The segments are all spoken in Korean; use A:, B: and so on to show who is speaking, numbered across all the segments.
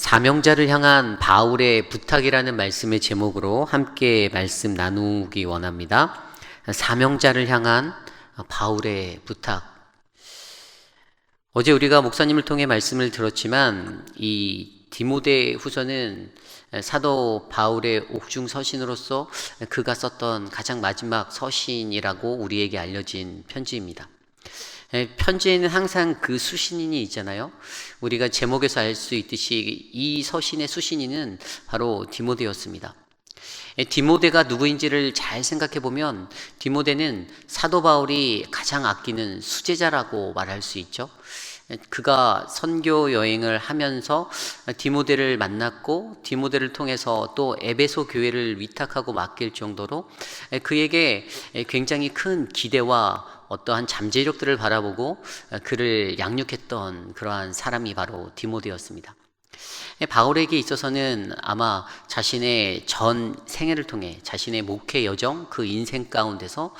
A: 사명자를 향한 바울의 부탁이라는 말씀의 제목으로 함께 말씀 나누기 원합니다. 사명자를 향한 바울의 부탁. 어제 우리가 목사님을 통해 말씀을 들었지만 이 디모데 후서는 사도 바울의 옥중 서신으로서 그가 썼던 가장 마지막 서신이라고 우리에게 알려진 편지입니다. 편지에는 항상 그 수신인이 있잖아요. 우리가 제목에서 알 수 있듯이 이 서신의 수신인은 바로 디모데였습니다. 디모데가 누구인지를 잘 생각해 보면 디모데는 사도 바울이 가장 아끼는 수제자라고 말할 수 있죠. 그가 선교 여행을 하면서 디모데를 만났고 디모데를 통해서 또 에베소 교회를 위탁하고 맡길 정도로 그에게 굉장히 큰 기대와 어떠한 잠재력들을 바라보고 그를 양육했던 그러한 사람이 바로 디모데였습니다. 바울에게 있어서는 아마 자신의 전 생애를 통해 자신의 목회 여정, 그 인생 가운데서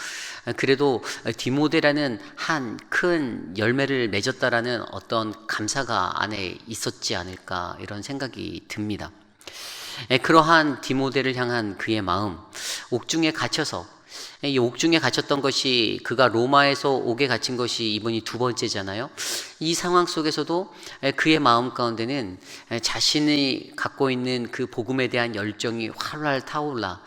A: 그래도 디모데라는 한 큰 열매를 맺었다라는 어떤 감사가 안에 있었지 않을까 이런 생각이 듭니다. 그러한 디모데를 향한 그의 마음, 옥중에 갇혀서 이 옥중에 갇혔던 것이 그가 로마에서 옥에 갇힌 것이 이번이 두 번째잖아요. 이 상황 속에서도 그의 마음 가운데는 자신이 갖고 있는 그 복음에 대한 열정이 활활 타올라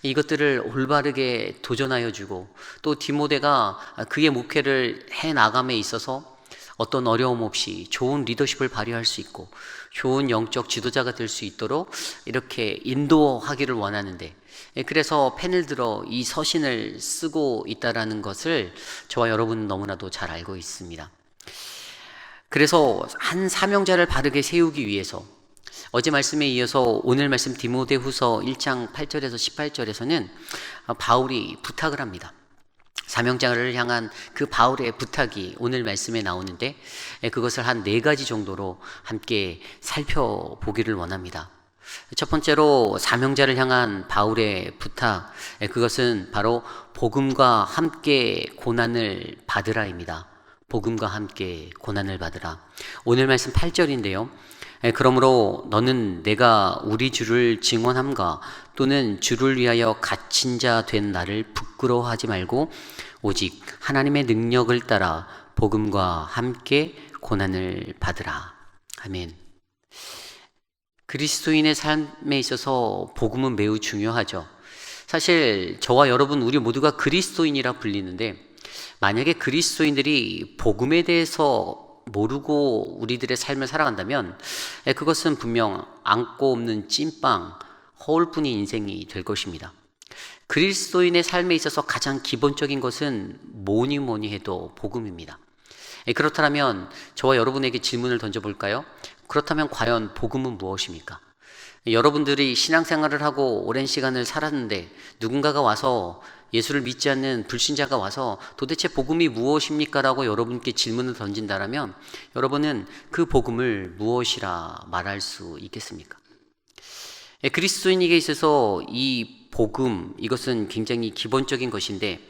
A: 이것들을 올바르게 도전하여 주고 또 디모데가 그의 목회를 해 나감에 있어서 어떤 어려움 없이 좋은 리더십을 발휘할 수 있고 좋은 영적 지도자가 될 수 있도록 이렇게 인도하기를 원하는데 그래서 펜을 들어 이 서신을 쓰고 있다라는 것을 저와 여러분은 너무나도 잘 알고 있습니다. 그래서 한 사명자를 바르게 세우기 위해서 어제 말씀에 이어서 오늘 말씀 디모데후서 1장 8절에서 18절에서는 바울이 부탁을 합니다. 사명자를 향한 그 바울의 부탁이 오늘 말씀에 나오는데 그것을 한 4가지 정도로 함께 살펴보기를 원합니다. 첫 번째로 사명자를 향한 바울의 부탁, 그것은 바로 복음과 함께 고난을 받으라입니다. 복음과 함께 고난을 받으라. 오늘 말씀 8절인데요. 그러므로 너는 내가 우리 주를 증언함과 또는 주를 위하여 갇힌 자 된 나를 부끄러워하지 말고 오직 하나님의 능력을 따라 복음과 함께 고난을 받으라. 아멘. 그리스도인의 삶에 있어서 복음은 매우 중요하죠. 사실 저와 여러분 우리 모두가 그리스도인이라 불리는데 만약에 그리스도인들이 복음에 대해서 모르고 우리들의 삶을 살아간다면 그것은 분명 안고 없는 찐빵, 허울뿐인 인생이 될 것입니다. 그리스도인의 삶에 있어서 가장 기본적인 것은 뭐니 해도 복음입니다. 그렇다면 저와 여러분에게 질문을 던져볼까요? 그렇다면 과연 복음은 무엇입니까? 여러분들이 신앙생활을 하고 오랜 시간을 살았는데 누군가가 와서 예수를 믿지 않는 불신자가 와서 도대체 복음이 무엇입니까? 라고 여러분께 질문을 던진다면 여러분은 그 복음을 무엇이라 말할 수 있겠습니까? 그리스도인에게 있어서 이 복음, 이것은 굉장히 기본적인 것인데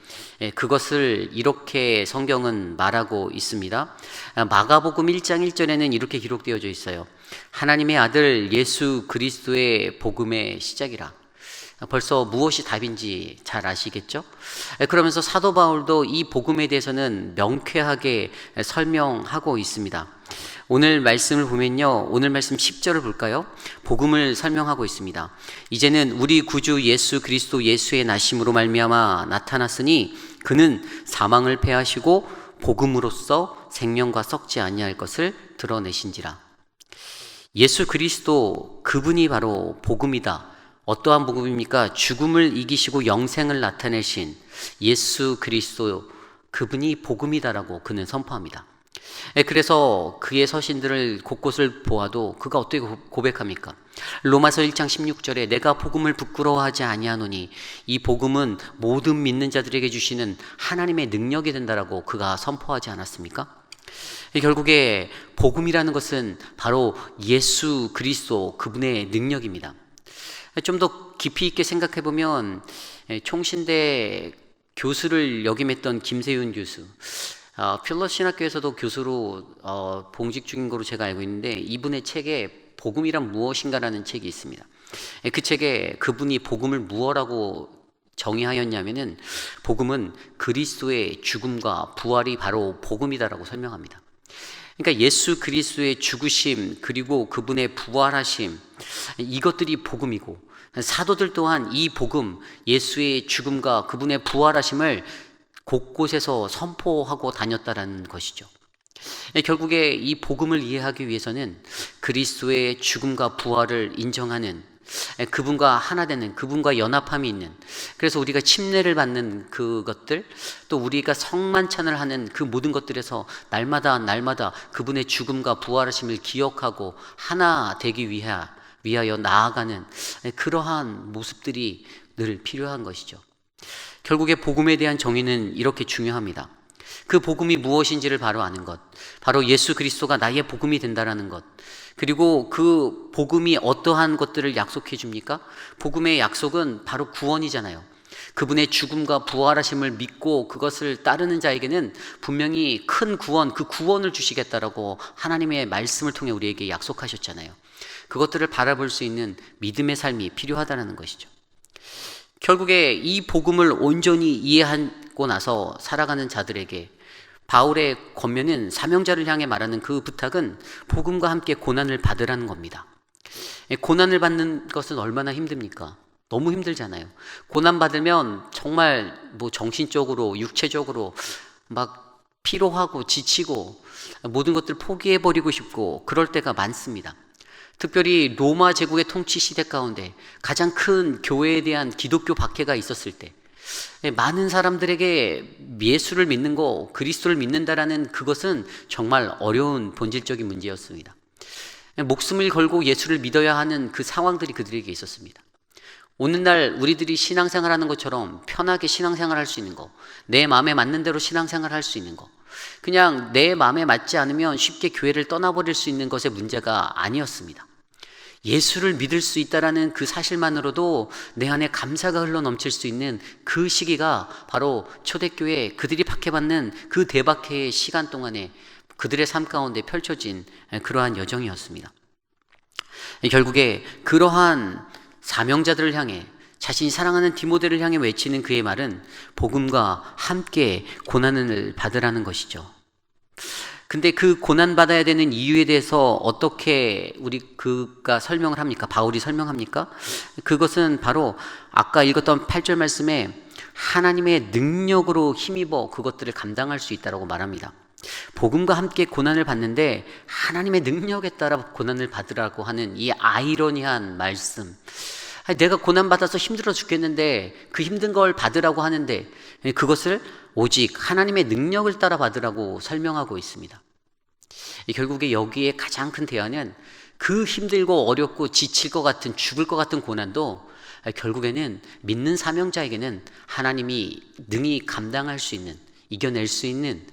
A: 그것을 이렇게 성경은 말하고 있습니다. 마가복음 1장 1절에는 이렇게 기록되어져 있어요. 하나님의 아들 예수 그리스도의 복음의 시작이라. 벌써 무엇이 답인지 잘 아시겠죠? 그러면서 사도 바울도 이 복음에 대해서는 명쾌하게 설명하고 있습니다. 오늘 말씀을 보면요, 오늘 말씀 10절을 볼까요? 복음을 설명하고 있습니다. 이제는 우리 구주 예수 그리스도 예수의 나심으로 말미암아 나타났으니 그는 사망을 패하시고 복음으로써 생명과 썩지 아니할 것을 드러내신지라. 예수 그리스도 그분이 바로 복음이다. 어떠한 복음입니까? 죽음을 이기시고 영생을 나타내신 예수 그리스도 그분이 복음이다라고 그는 선포합니다. 그래서 그의 서신들을 곳곳을 보아도 그가 어떻게 고백합니까? 로마서 1장 16절에 내가 복음을 부끄러워하지 아니하노니 이 복음은 모든 믿는 자들에게 주시는 하나님의 능력이 된다라고 그가 선포하지 않았습니까? 결국에 복음이라는 것은 바로 예수 그리스도 그분의 능력입니다. 좀 더 깊이 있게 생각해 보면 총신대 교수를 역임했던 김세윤 교수, 필러 신학교에서도 교수로 봉직 중인 거로 제가 알고 있는데 이분의 책에 복음이란 무엇인가라는 책이 있습니다. 그 책에 그분이 복음을 무엇라고 정의하였냐면은 복음은 그리스도의 죽음과 부활이 바로 복음이다라고 설명합니다. 그러니까 예수 그리스도의 죽으심 그리고 그분의 부활하심, 이것들이 복음이고, 사도들 또한 이 복음, 예수의 죽음과 그분의 부활하심을 곳곳에서 선포하고 다녔다라는 것이죠. 결국에 이 복음을 이해하기 위해서는 그리스도의 죽음과 부활을 인정하는, 그분과 하나 되는, 그분과 연합함이 있는, 그래서 우리가 침례를 받는 그것들, 또 우리가 성만찬을 하는 그 모든 것들에서 날마다 그분의 죽음과 부활하심을 기억하고 하나 되기 위하여 나아가는 그러한 모습들이 늘 필요한 것이죠. 결국에 복음에 대한 정의는 이렇게 중요합니다. 그 복음이 무엇인지를 바로 아는 것, 바로 예수 그리스도가 나의 복음이 된다라는 것, 그리고 그 복음이 어떠한 것들을 약속해 줍니까? 복음의 약속은 바로 구원이잖아요. 그분의 죽음과 부활하심을 믿고 그것을 따르는 자에게는 분명히 큰 구원, 그 구원을 주시겠다라고 하나님의 말씀을 통해 우리에게 약속하셨잖아요. 그것들을 바라볼 수 있는 믿음의 삶이 필요하다는 것이죠. 결국에 이 복음을 온전히 이해하고 나서 살아가는 자들에게 바울의 권면은, 사명자를 향해 말하는 그 부탁은 복음과 함께 고난을 받으라는 겁니다. 고난을 받는 것은 얼마나 힘듭니까? 너무 힘들잖아요. 고난 받으면 정말 정신적으로, 육체적으로 막 피로하고 지치고 모든 것들 포기해버리고 싶고 그럴 때가 많습니다. 특별히 로마 제국의 통치 시대 가운데 가장 큰 교회에 대한 기독교 박해가 있었을 때, 많은 사람들에게 예수를 믿는 거, 그리스도를 믿는다라는 그것은 정말 어려운 본질적인 문제였습니다. 목숨을 걸고 예수를 믿어야 하는 그 상황들이 그들에게 있었습니다. 오늘날 우리들이 신앙생활하는 것처럼 편하게 신앙생활할 수 있는 거, 내 마음에 맞는 대로 신앙생활할 수 있는 거, 그냥 내 마음에 맞지 않으면 쉽게 교회를 떠나버릴 수 있는 것의 문제가 아니었습니다. 예수를 믿을 수 있다라는 그 사실만으로도 내 안에 감사가 흘러넘칠 수 있는 그 시기가 바로 초대교회, 그들이 박해받는 그 대박해의 시간 동안에 그들의 삶 가운데 펼쳐진 그러한 여정이었습니다. 결국에 그러한 사명자들을 향해, 자신이 사랑하는 디모데를 향해 외치는 그의 말은 복음과 함께 고난을 받으라는 것이죠. 근데 그 고난받아야 되는 이유에 대해서 어떻게 그가 설명을 합니까? 바울이 설명합니까? 그것은 바로 아까 읽었던 8절 말씀에 하나님의 능력으로 힘입어 그것들을 감당할 수 있다고 말합니다. 복음과 함께 고난을 받는데 하나님의 능력에 따라 고난을 받으라고 하는 이 아이러니한 말씀. 내가 고난받아서 힘들어 죽겠는데 그 힘든 걸 받으라고 하는데 그것을 오직 하나님의 능력을 따라 받으라고 설명하고 있습니다. 결국에 여기에 가장 큰 대안은 그 힘들고 어렵고 지칠 것 같은, 죽을 것 같은 고난도 결국에는 믿는 사명자에게는 하나님이 능히 감당할 수 있는, 이겨낼 수 있는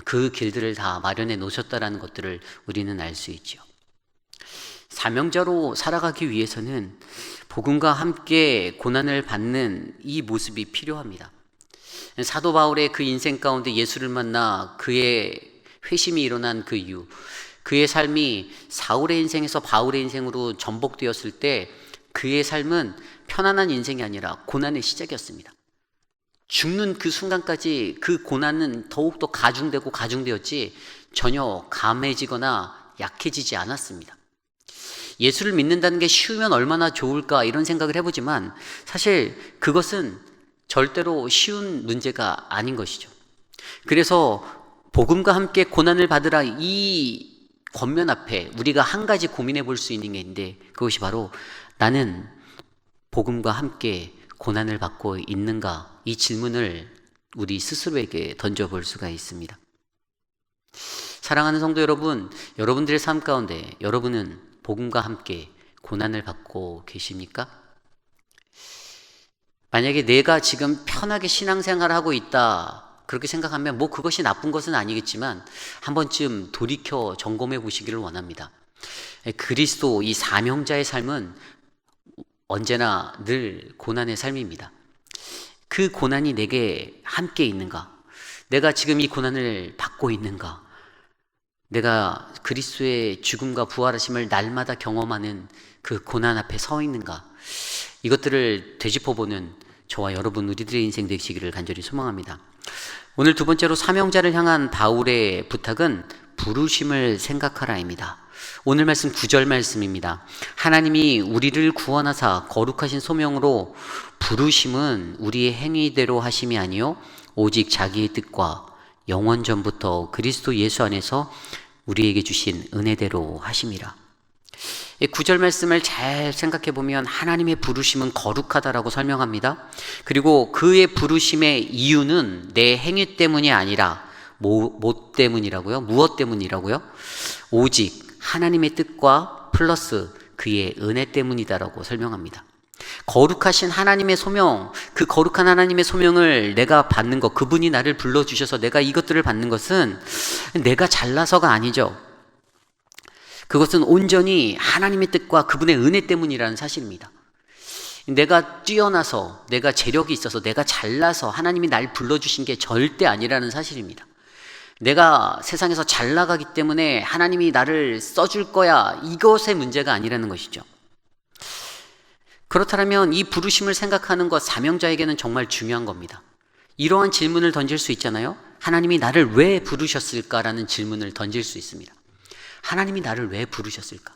A: 그 길들을 다 마련해 놓으셨다는 것들을 우리는 알 수 있죠. 사명자로 살아가기 위해서는 복음과 함께 고난을 받는 이 모습이 필요합니다. 사도 바울의 그 인생 가운데 예수를 만나 그의 회심이 일어난 그 이유, 그의 삶이 사울의 인생에서 바울의 인생으로 전복되었을 때 그의 삶은 편안한 인생이 아니라 고난의 시작이었습니다. 죽는 그 순간까지 그 고난은 더욱더 가중되었지 전혀 감해지거나 약해지지 않았습니다. 예수를 믿는다는 게 쉬우면 얼마나 좋을까 이런 생각을 해보지만 사실 그것은 절대로 쉬운 문제가 아닌 것이죠. 그래서 복음과 함께 고난을 받으라, 이 권면 앞에 우리가 한 가지 고민해 볼 수 있는 게 있는데 그것이 바로 나는 복음과 함께 고난을 받고 있는가, 이 질문을 우리 스스로에게 던져볼 수가 있습니다. 사랑하는 성도 여러분, 여러분들의 삶 가운데 여러분은 복음과 함께 고난을 받고 계십니까? 만약에 내가 지금 편하게 신앙생활을 하고 있다 그렇게 생각하면 그것이 나쁜 것은 아니겠지만 한 번쯤 돌이켜 점검해 보시기를 원합니다. 그리스도 이 사명자의 삶은 언제나 늘 고난의 삶입니다. 그 고난이 내게 함께 있는가? 내가 지금 이 고난을 받고 있는가? 내가 그리스도의 죽음과 부활하심을 날마다 경험하는 그 고난 앞에 서 있는가? 이것들을 되짚어보는 저와 여러분 우리들의 인생 되시기를 간절히 소망합니다. 오늘 두 번째로 사명자를 향한 바울의 부탁은 부르심을 생각하라입니다. 오늘 말씀 9절 말씀입니다. 하나님이 우리를 구원하사 거룩하신 소명으로 부르심은 우리의 행위대로 하심이 아니요 오직 자기의 뜻과 영원 전부터 그리스도 예수 안에서 우리에게 주신 은혜대로 하심이라. 9절 말씀을 잘 생각해 보면 하나님의 부르심은 거룩하다라고 설명합니다. 그리고 그의 부르심의 이유는 내 행위 때문이 아니라 뭐 때문이라고요? 무엇 때문이라고요? 오직 하나님의 뜻과 플러스 그의 은혜 때문이다라고 설명합니다. 거룩하신 하나님의 소명, 그 거룩한 하나님의 소명을 내가 받는 것, 그분이 나를 불러주셔서 내가 이것들을 받는 것은 내가 잘나서가 아니죠. 그것은 온전히 하나님의 뜻과 그분의 은혜 때문이라는 사실입니다. 내가 뛰어나서, 내가 재력이 있어서, 내가 잘나서 하나님이 날 불러주신 게 절대 아니라는 사실입니다. 내가 세상에서 잘 나가기 때문에 하나님이 나를 써줄 거야, 이것의 문제가 아니라는 것이죠. 그렇다면 이 부르심을 생각하는 것, 사명자에게는 정말 중요한 겁니다. 이러한 질문을 던질 수 있잖아요. 하나님이 나를 왜 부르셨을까라는 질문을 던질 수 있습니다. 하나님이 나를 왜 부르셨을까?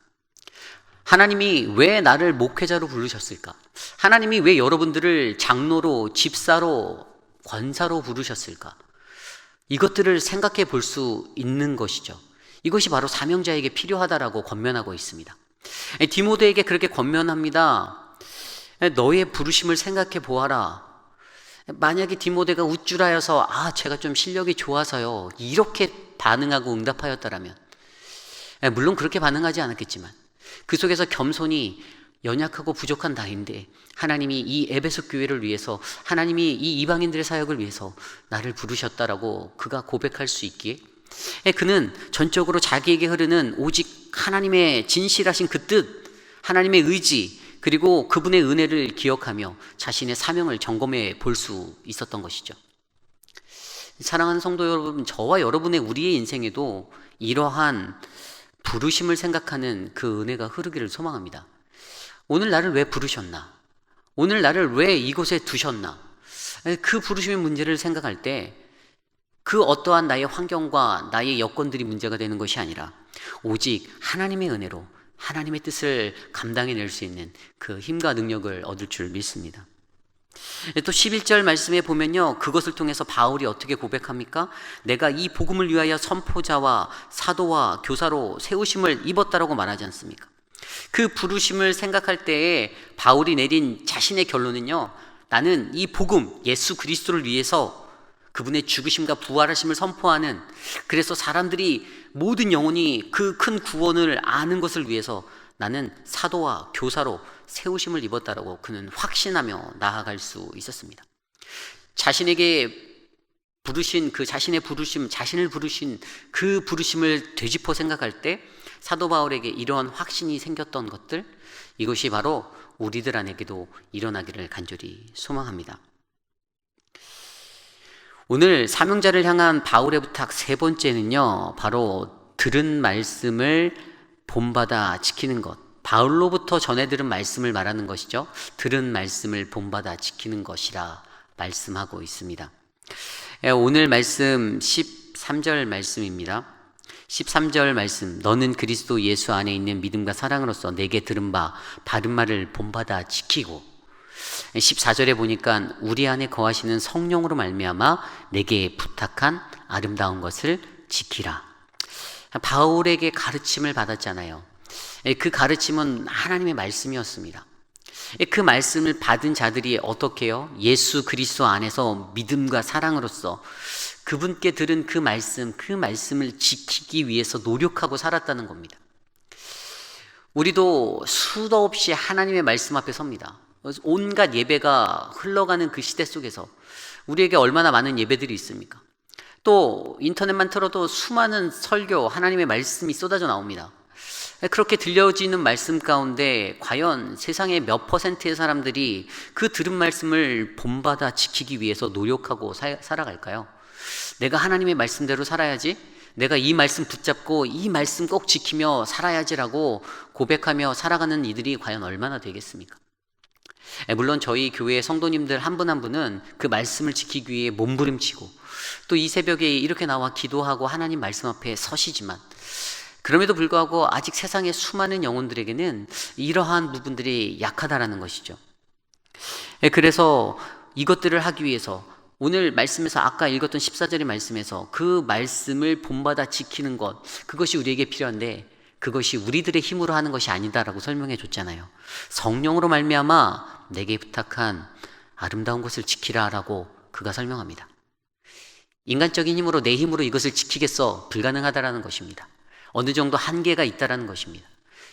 A: 하나님이 왜 나를 목회자로 부르셨을까? 하나님이 왜 여러분들을 장로로, 집사로, 권사로 부르셨을까? 이것들을 생각해 볼 수 있는 것이죠. 이것이 바로 사명자에게 필요하다라고 권면하고 있습니다. 디모데에게 그렇게 권면합니다. 너의 부르심을 생각해 보아라. 만약에 디모데가 우쭐하여서 제가 좀 실력이 좋아서요, 이렇게 반응하고 응답하였다라면, 물론 그렇게 반응하지 않았겠지만 그 속에서 겸손히 연약하고 부족한 나인데 하나님이 이 에베소 교회를 위해서, 하나님이 이 이방인들의 사역을 위해서 나를 부르셨다라고 그가 고백할 수 있기에, 그는 전적으로 자기에게 흐르는 오직 하나님의 진실하신 그 뜻, 하나님의 의지, 그리고 그분의 은혜를 기억하며 자신의 사명을 점검해 볼 수 있었던 것이죠. 사랑하는 성도 여러분, 저와 여러분의 우리의 인생에도 이러한 부르심을 생각하는 그 은혜가 흐르기를 소망합니다. 오늘 나를 왜 부르셨나? 오늘 나를 왜 이곳에 두셨나? 그 부르심의 문제를 생각할 때 그 어떠한 나의 환경과 나의 여건들이 문제가 되는 것이 아니라 오직 하나님의 은혜로 하나님의 뜻을 감당해낼 수 있는 그 힘과 능력을 얻을 줄 믿습니다. 또 11절 말씀에 보면요, 그것을 통해서 바울이 어떻게 고백합니까? 내가 이 복음을 위하여 선포자와 사도와 교사로 세우심을 입었다라고 말하지 않습니까? 그 부르심을 생각할 때에 바울이 내린 자신의 결론은요, 나는 이 복음, 예수 그리스도를 위해서 그분의 죽으심과 부활하심을 선포하는, 그래서 사람들이 모든 영혼이 그 큰 구원을 아는 것을 위해서 나는 사도와 교사로 세우심을 입었다라고 그는 확신하며 나아갈 수 있었습니다. 자신에게 부르신 그 자신의 부르심, 자신을 부르신 그 부르심을 되짚어 생각할 때 사도 바울에게 이러한 확신이 생겼던 것들, 이것이 바로 우리들 안에게도 일어나기를 간절히 소망합니다. 오늘 사명자를 향한 바울의 부탁 세 번째는요, 바로 들은 말씀을 본받아 지키는 것. 바울로부터 전해 들은 말씀을 말하는 것이죠. 들은 말씀을 본받아 지키는 것이라 말씀하고 있습니다. 오늘 말씀 13절 말씀입니다. 13절 말씀, 너는 그리스도 예수 안에 있는 믿음과 사랑으로서 내게 들은 바 바른 말을 본받아 지키고, 14절에 보니까 우리 안에 거하시는 성령으로 말미암아 내게 부탁한 아름다운 것을 지키라. 바울에게 가르침을 받았잖아요. 그 가르침은 하나님의 말씀이었습니다. 그 말씀을 받은 자들이 어떻게 해요? 예수 그리스도 안에서 믿음과 사랑으로서 그분께 들은 그 말씀을 지키기 위해서 노력하고 살았다는 겁니다. 우리도 수도 없이 하나님의 말씀 앞에 섭니다. 온갖 예배가 흘러가는 그 시대 속에서 우리에게 얼마나 많은 예배들이 있습니까? 또 인터넷만 틀어도 수많은 설교, 하나님의 말씀이 쏟아져 나옵니다. 그렇게 들려지는 말씀 가운데 과연 세상의 몇 퍼센트의 사람들이 그 들은 말씀을 본받아 지키기 위해서 노력하고 살아갈까요? 내가 하나님의 말씀대로 살아야지, 내가 이 말씀 붙잡고 이 말씀 꼭 지키며 살아야지라고 고백하며 살아가는 이들이 과연 얼마나 되겠습니까? 물론 저희 교회 성도님들 한 분 한 분은 그 말씀을 지키기 위해 몸부림치고 또 이 새벽에 이렇게 나와 기도하고 하나님 말씀 앞에 서시지만, 그럼에도 불구하고 아직 세상의 수많은 영혼들에게는 이러한 부분들이 약하다라는 것이죠. 그래서 이것들을 하기 위해서 오늘 말씀에서 아까 읽었던 14절의 말씀에서 그 말씀을 본받아 지키는 것, 그것이 우리에게 필요한데 그것이 우리들의 힘으로 하는 것이 아니다라고 설명해 줬잖아요. 성령으로 말미암아 내게 부탁한 아름다운 것을 지키라라고 그가 설명합니다. 인간적인 힘으로, 내 힘으로 이것을 지키겠어? 불가능하다라는 것입니다. 어느 정도 한계가 있다라는 것입니다.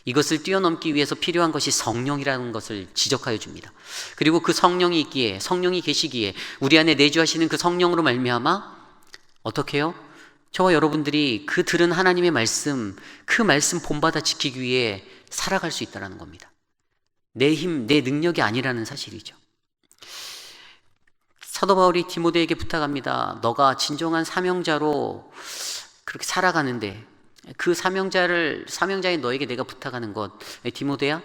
A: 이것을 뛰어넘기 위해서 필요한 것이 성령이라는 것을 지적하여 줍니다. 그리고 그 성령이 있기에, 성령이 계시기에 우리 안에 내주하시는 그 성령으로 말미암아 어떻게 해요? 저와 여러분들이 그 들은 하나님의 말씀, 그 말씀 본받아 지키기 위해 살아갈 수 있다는 겁니다. 내 힘, 내 능력이 아니라는 사실이죠. 사도 바울이 디모데에게 부탁합니다. 너가 진정한 사명자로 그렇게 살아가는데 그 사명자인 너에게 내가 부탁하는 것, 디모데야,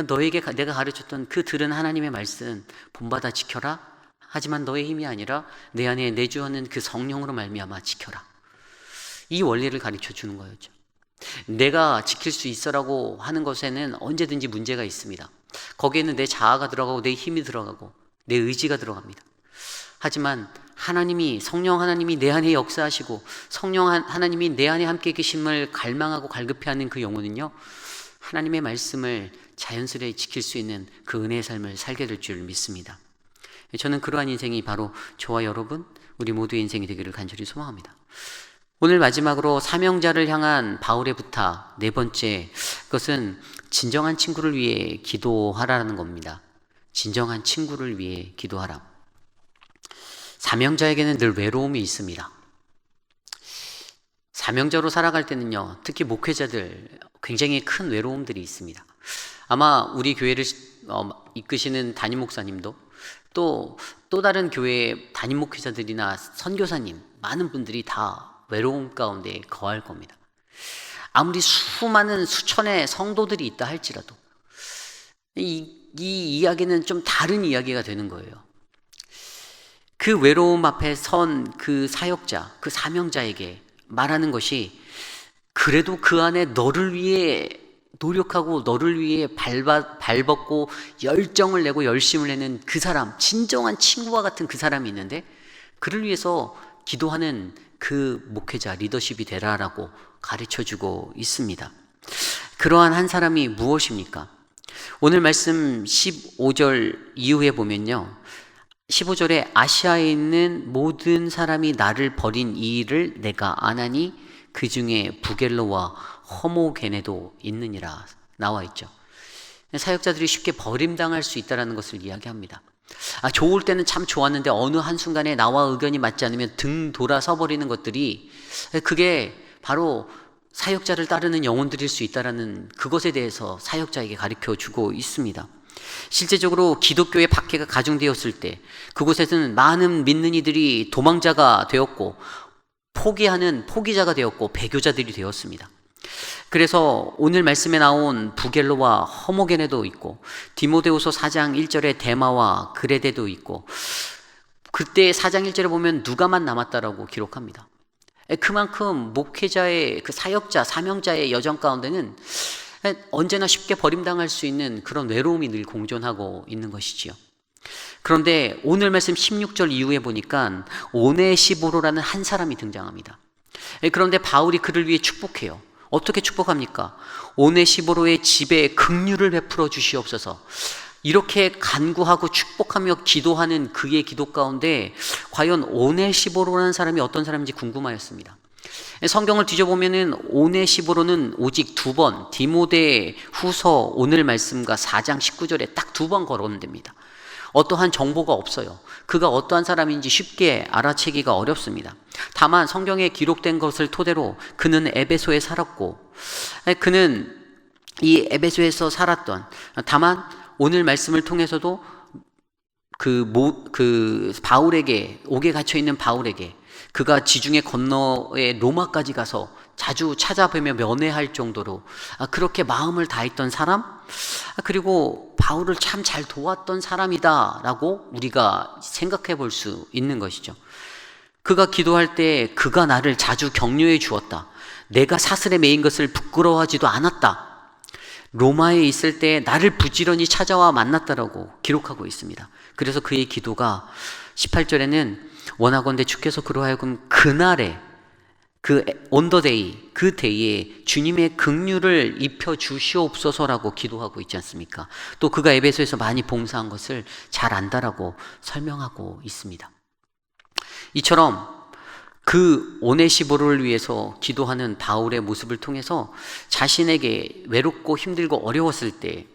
A: 너에게 내가 가르쳤던 그 들은 하나님의 말씀 본받아 지켜라. 하지만 너의 힘이 아니라 내 안에 내주하는 그 성령으로 말미암아 지켜라. 이 원리를 가르쳐 주는 거였죠. 내가 지킬 수 있어라고 하는 것에는 언제든지 문제가 있습니다. 거기에는 내 자아가 들어가고 내 힘이 들어가고 내 의지가 들어갑니다. 하지만 성령 하나님이 내 안에 역사하시고 성령 하나님이 내 안에 함께 계심을 갈망하고 갈급해하는 그 영혼은요, 하나님의 말씀을 자연스레 지킬 수 있는 그 은혜의 삶을 살게 될 줄 믿습니다. 저는 그러한 인생이 바로 저와 여러분, 우리 모두의 인생이 되기를 간절히 소망합니다. 오늘 마지막으로 사명자를 향한 바울의 부탁, 네 번째, 그것은 진정한 친구를 위해 기도하라는 겁니다. 진정한 친구를 위해 기도하라. 사명자에게는 늘 외로움이 있습니다. 사명자로 살아갈 때는요, 특히 목회자들 굉장히 큰 외로움들이 있습니다. 아마 우리 교회를 이끄시는 담임 목사님도 또 다른 교회의 담임 목회자들이나 선교사님, 많은 분들이 다 외로움 가운데 거할 겁니다. 아무리 수많은 수천의 성도들이 있다 할지라도 이 이야기는 좀 다른 이야기가 되는 거예요. 그 외로움 앞에 선 그 사역자, 그 사명자에게 말하는 것이, 그래도 그 안에 너를 위해 노력하고 너를 위해 발벗고 열정을 내고 열심을 내는 그 사람, 진정한 친구와 같은 그 사람이 있는데 그를 위해서 기도하는 그 목회자, 리더십이 되라라고 가르쳐주고 있습니다. 그러한 한 사람이 무엇입니까? 오늘 말씀 15절 이후에 보면요, 15절에 아시아에 있는 모든 사람이 나를 버린 이 일을 내가 아나니 그 중에 부겔로와 허모게네도 있느니라 나와 있죠. 사역자들이 쉽게 버림당할 수 있다는 것을 이야기합니다. 좋을 때는 참 좋았는데 어느 한순간에 나와 의견이 맞지 않으면 등 돌아서 버리는 것들이, 그게 바로 사역자를 따르는 영혼들일 수 있다는 그것에 대해서 사역자에게 가르쳐 주고 있습니다. 실제적으로 기독교의 박해가 가중되었을 때 그곳에서는 많은 믿는 이들이 도망자가 되었고 포기자가 되었고 배교자들이 되었습니다. 그래서 오늘 말씀에 나온 부겔로와 허모게네도 있고, 디모데후서 4장 1절에 데마와 그레데도 있고, 그때 4장 1절에 보면 누가만 남았다라고 기록합니다. 그만큼 목회자의 그 사역자, 사명자의 여정 가운데는 언제나 쉽게 버림당할 수 있는 그런 외로움이 늘 공존하고 있는 것이지요. 그런데 오늘 말씀 16절 이후에 보니까 오네시보로라는 한 사람이 등장합니다. 그런데 바울이 그를 위해 축복해요. 어떻게 축복합니까? 오네시보로의 집에 긍휼을 베풀어 주시옵소서. 이렇게 간구하고 축복하며 기도하는 그의 기도 가운데 과연 오네시보로라는 사람이 어떤 사람인지 궁금하였습니다. 성경을 뒤져보면은 오네시보로는 오직 두 번, 디모데 후서 오늘 말씀과 4장 19절에 딱 두 번 거론됩니다. 어떠한 정보가 없어요. 그가 어떠한 사람인지 쉽게 알아채기가 어렵습니다. 다만 성경에 기록된 것을 토대로 그는 에베소에 살았고, 그는 이 에베소에서 살았던, 다만 오늘 말씀을 통해서도 그 바울에게, 옥에 갇혀 있는 바울에게 그가 지중해 건너에 로마까지 가서 자주 찾아뵈며 면회할 정도로 그렇게 마음을 다했던 사람, 그리고 바울을 참 잘 도왔던 사람이다라고 우리가 생각해 볼 수 있는 것이죠. 그가 기도할 때 그가 나를 자주 격려해 주었다. 내가 사슬에 매인 것을 부끄러워하지도 않았다. 로마에 있을 때 나를 부지런히 찾아와 만났다라고 기록하고 있습니다. 그래서 그의 기도가 18절에는 원하건대 주께서 그로 하여금 그날에 그 온더데이, 그 데이에 주님의 긍휼을 입혀 주시옵소서라고 기도하고 있지 않습니까? 또 그가 에베소에서 많이 봉사한 것을 잘 안다라고 설명하고 있습니다. 이처럼 그 오네시보를 위해서 기도하는 바울의 모습을 통해서 자신에게 외롭고 힘들고 어려웠을 때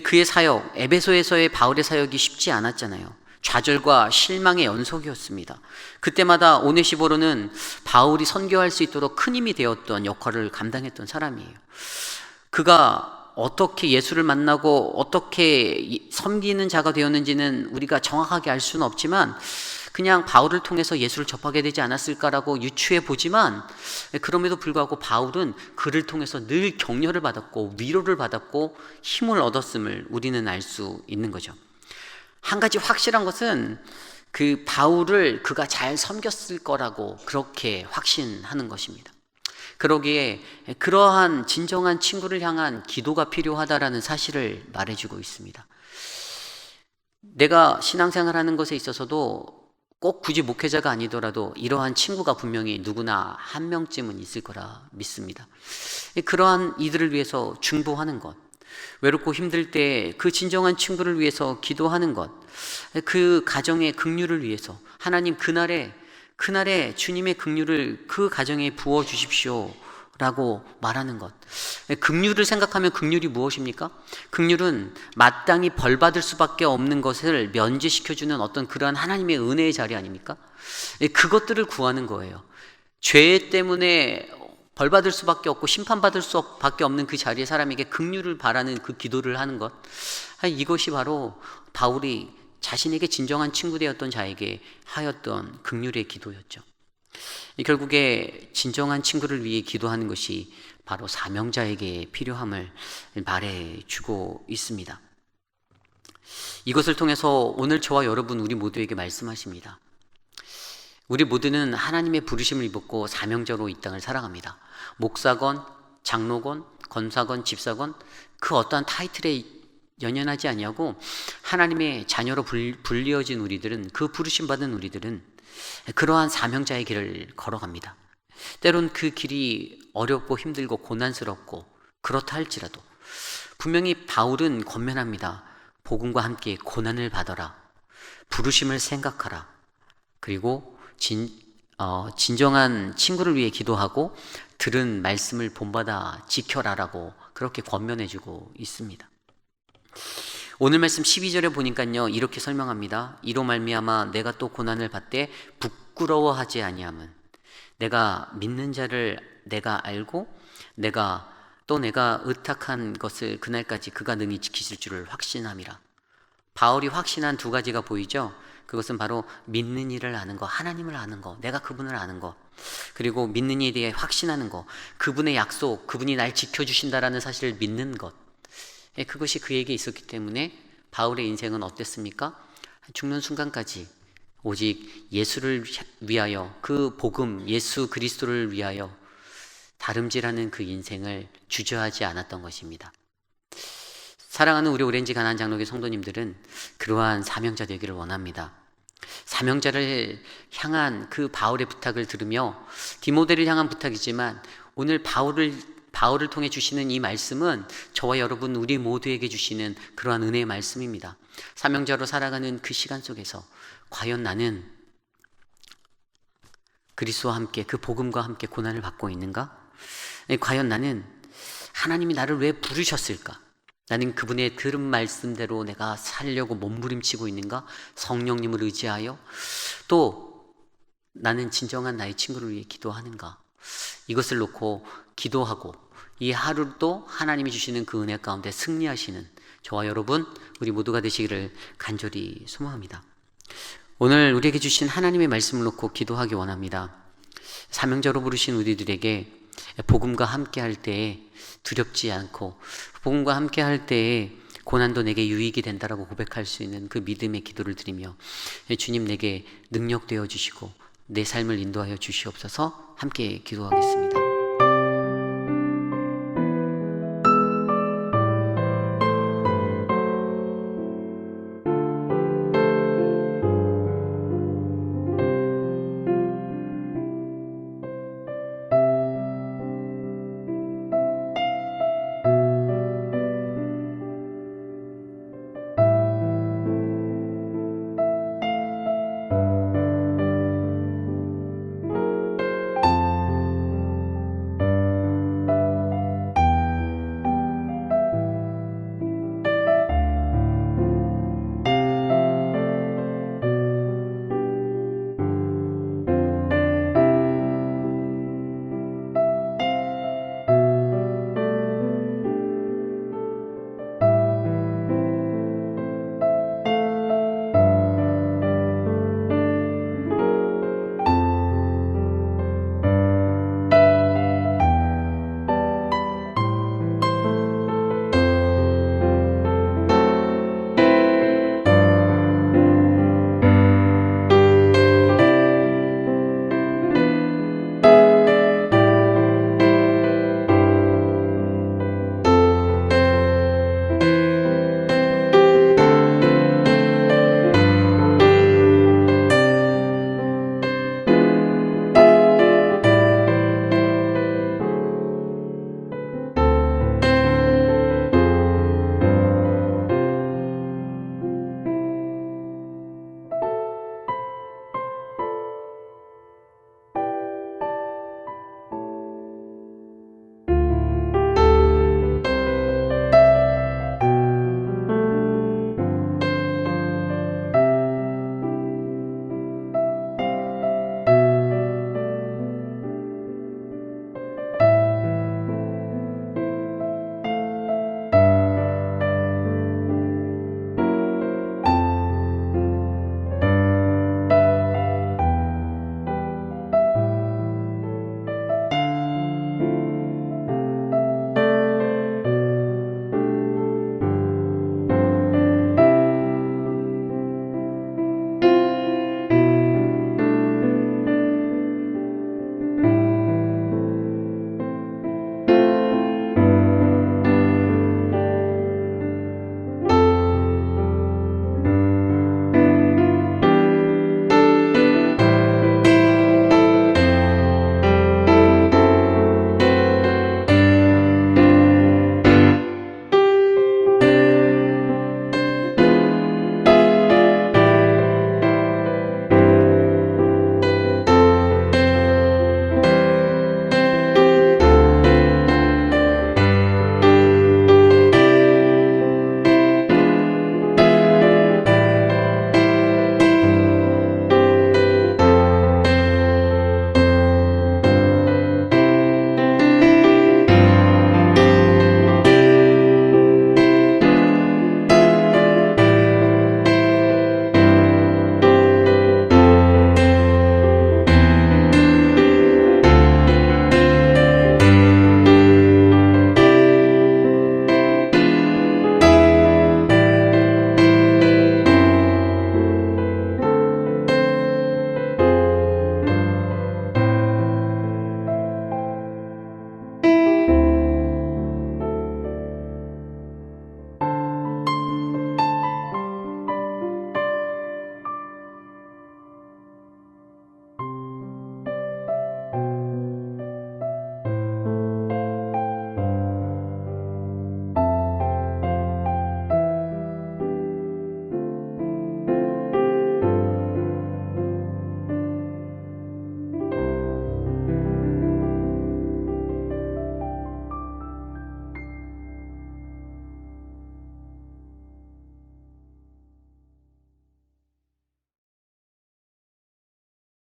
A: 그의 사역, 에베소에서의 바울의 사역이 쉽지 않았잖아요. 좌절과 실망의 연속이었습니다. 그때마다 오네시보로는 바울이 선교할 수 있도록 큰 힘이 되었던 역할을 감당했던 사람이에요. 그가 어떻게 예수를 만나고 어떻게 섬기는 자가 되었는지는 우리가 정확하게 알 수는 없지만 그냥 바울을 통해서 예수를 접하게 되지 않았을까라고 유추해 보지만, 그럼에도 불구하고 바울은 그를 통해서 늘 격려를 받았고 위로를 받았고 힘을 얻었음을 우리는 알 수 있는 거죠. 한 가지 확실한 것은 그 바울을 그가 잘 섬겼을 거라고 그렇게 확신하는 것입니다. 그러기에 그러한 진정한 친구를 향한 기도가 필요하다라는 사실을 말해주고 있습니다. 내가 신앙생활하는 것에 있어서도 꼭 굳이 목회자가 아니더라도 이러한 친구가 분명히 누구나 한 명쯤은 있을 거라 믿습니다. 그러한 이들을 위해서 중보하는 것, 외롭고 힘들 때 그 진정한 친구를 위해서 기도하는 것, 그 가정의 긍휼을 위해서 하나님 그날에 주님의 긍휼을 그 가정에 부어 주십시오 라고 말하는 것. 긍휼을 생각하면 긍휼이 무엇입니까? 긍휼은 마땅히 벌받을 수밖에 없는 것을 면제시켜주는 어떤 그러한 하나님의 은혜의 자리 아닙니까? 그것들을 구하는 거예요. 죄 때문에 벌받을 수밖에 없고 심판받을 수밖에 없는 그 자리에 사람에게 긍휼을 바라는 그 기도를 하는 것, 이것이 바로 바울이 자신에게 진정한 친구 되었던 자에게 하였던 긍휼의 기도였죠. 결국에 진정한 친구를 위해 기도하는 것이 바로 사명자에게 필요함을 말해주고 있습니다. 이것을 통해서 오늘 저와 여러분 우리 모두에게 말씀하십니다. 우리 모두는 하나님의 부르심을 입었고 사명자로 이 땅을 살아갑니다. 목사건, 장로건, 권사건, 집사건 그 어떠한 타이틀에 연연하지 아니하고 하나님의 자녀로 불리어진 우리들은, 그 부르심 받은 우리들은 그러한 사명자의 길을 걸어갑니다. 때론 그 길이 어렵고 힘들고 고난스럽고 그렇다 할지라도 분명히 바울은 권면합니다. 복음과 함께 고난을 받아라. 부르심을 생각하라. 그리고 진정한 친구를 위해 기도하고 들은 말씀을 본받아 지켜라라고 그렇게 권면해주고 있습니다. 오늘 말씀 12절에 보니까요 이렇게 설명합니다. 이로 말미암아 내가 또 고난을 받되 부끄러워하지 아니함은 내가 믿는 자를 내가 알고 내가 의탁한 것을 그날까지 그가 능히 지키실 줄을 확신함이라. 바울이 확신한 두 가지가 보이죠. 그것은 바로 믿는 이를 아는 것, 하나님을 아는 것, 내가 그분을 아는 것, 그리고 믿는 이에 대해 확신하는 것, 그분의 약속, 그분이 날 지켜주신다라는 사실을 믿는 것. 그것이 그에게 있었기 때문에 바울의 인생은 어땠습니까? 죽는 순간까지 오직 예수를 위하여, 그 복음 예수 그리스도를 위하여 다름질하는 그 인생을 주저하지 않았던 것입니다. 사랑하는 우리 오렌지 가난 장로교 성도님들은 그러한 사명자 되기를 원합니다. 사명자를 향한 그 바울의 부탁을 들으며 디모데를 향한 부탁이지만 오늘 바울을 통해 주시는 이 말씀은 저와 여러분 우리 모두에게 주시는 그러한 은혜의 말씀입니다. 사명자로 살아가는 그 시간 속에서 과연 나는 그리스도와 함께 그 복음과 함께 고난을 받고 있는가? 과연 나는 하나님이 나를 왜 부르셨을까? 나는 그분의 들은 말씀대로 내가 살려고 몸부림치고 있는가? 성령님을 의지하여 또 나는 진정한 나의 친구를 위해 기도하는가? 이것을 놓고 기도하고 이 하루도 하나님이 주시는 그 은혜 가운데 승리하시는 저와 여러분 우리 모두가 되시기를 간절히 소망합니다. 오늘 우리에게 주신 하나님의 말씀을 놓고 기도하기 원합니다. 사명자로 부르신 우리들에게 복음과 함께 할 때에 두렵지 않고 복음과 함께 할 때에 고난도 내게 유익이 된다라고 고백할 수 있는 그 믿음의 기도를 드리며 주님 내게 능력 되어 주시고 내 삶을 인도하여 주시옵소서 함께 기도하겠습니다.